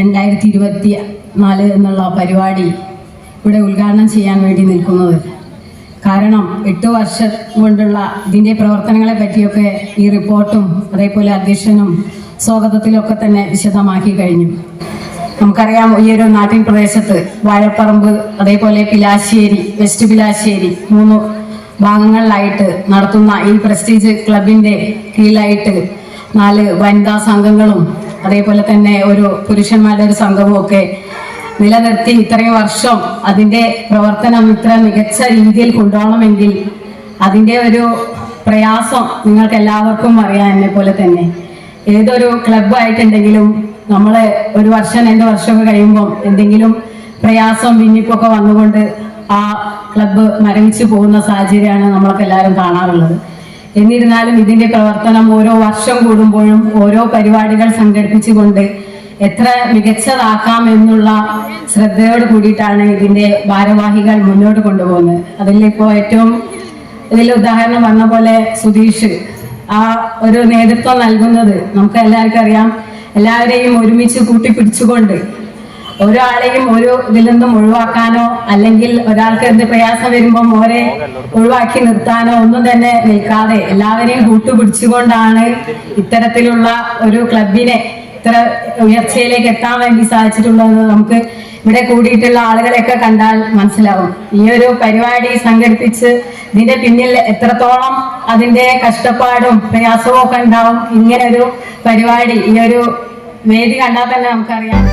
2024 എന്നുള്ള പരിപാടി ഇവിടെ ഉദ്ഘാടനം ചെയ്യാൻ വേണ്ടി നിൽക്കുന്നത്. കാരണം 8 വർഷം കൊണ്ടുള്ള ഇതിൻ്റെ പ്രവർത്തനങ്ങളെ പറ്റിയൊക്കെ ഈ റിപ്പോർട്ടും അതേപോലെ അധ്യക്ഷനും സ്വാഗതത്തിലൊക്കെ തന്നെ വിശദമാക്കി കഴിഞ്ഞു. നമുക്കറിയാം, ഈ ഒരു നാട്ടിൻ പ്രദേശത്ത് വാഴപ്പറമ്പ്, അതേപോലെ പിലാശ്ശേരി, വെസ്റ്റ് പിലാശ്ശേരി 3 ഭാഗങ്ങളിലായിട്ട് നടത്തുന്ന ഈ പ്രസ്റ്റീജ് ക്ലബിൻ്റെ കീഴിലായിട്ട് 4 വനിതാ സംഘങ്ങളും അതേപോലെ തന്നെ ഒരു പുരുഷന്മാരുടെ ഒരു സംഘവും ഒക്കെ നിലനിർത്തി ഇത്രയും വർഷം അതിൻ്റെ പ്രവർത്തനം ഇത്ര മികച്ച രീതിയിൽ കൊണ്ടുപോകണമെങ്കിൽ അതിൻ്റെ ഒരു പ്രയാസം നിങ്ങൾക്ക് എല്ലാവർക്കും അറിയാം. എന്നെ പോലെ തന്നെ ഏതൊരു ക്ലബ്ബായിട്ടുണ്ടെങ്കിലും നമ്മൾ 1 വർഷം 2 വർഷമൊക്കെ കഴിയുമ്പം എന്തെങ്കിലും പ്രയാസം ഭിന്നിപ്പൊക്കെ വന്നുകൊണ്ട് ആ ക്ലബ്ബ് മരവിച്ചു പോകുന്ന സാഹചര്യമാണ് നമ്മളൊക്കെ എല്ലാവരും കാണാറുള്ളത്. എന്നിരുന്നാലും ഇതിൻ്റെ പ്രവർത്തനം ഓരോ വർഷം കൂടുമ്പോഴും ഓരോ പരിപാടികൾ സംഘടിപ്പിച്ചുകൊണ്ട് എത്ര മികച്ചതാക്കാം എന്നുള്ള ശ്രദ്ധയോട് കൂടിയിട്ടാണ് ഇതിൻ്റെ ഭാരവാഹികൾ മുന്നോട്ട് കൊണ്ടുപോകുന്നത്. അതിലിപ്പോൾ ഏറ്റവും ഇതിൽ ഉദാഹരണം പറഞ്ഞ പോലെ സുധീഷ് ആ ഒരു നേതൃത്വം നൽകുന്നത് നമുക്ക് എല്ലാവർക്കും അറിയാം. എല്ലാവരെയും ഒരുമിച്ച് കൂട്ടിപ്പിടിച്ചുകൊണ്ട് ഒരാളെയും ഒരു ഇതിൽ നിന്നും ഒഴിവാക്കാനോ അല്ലെങ്കിൽ ഒരാൾക്ക് എന്ത് പ്രയാസം വരുമ്പോൾ ഓരെ ഒഴിവാക്കി നിർത്താനോ ഒന്നും തന്നെ നിൽക്കാതെ എല്ലാവരെയും കൂട്ടുപിടിച്ചുകൊണ്ടാണ് ഇത്തരത്തിലുള്ള ഒരു ക്ലബിനെ ഇത്ര ഉയർച്ചയിലേക്ക് എത്താൻ വേണ്ടി സാധിച്ചിട്ടുള്ളത്. നമുക്ക് ഇവിടെ കൂടിയിട്ടുള്ള ആളുകളെയൊക്കെ കണ്ടാൽ മനസ്സിലാവും. ഈ ഒരു പരിപാടി സംഘടിപ്പിച്ച് ഇതിന്റെ പിന്നിൽ എത്രത്തോളം അതിന്റെ കഷ്ടപ്പാടും പ്രയാസവും ഒക്കെ ഉണ്ടാവും. ഇങ്ങനെ ഒരു പരിപാടി, ഈ ഒരു വേദി കണ്ടാൽ തന്നെ നമുക്കറിയാം.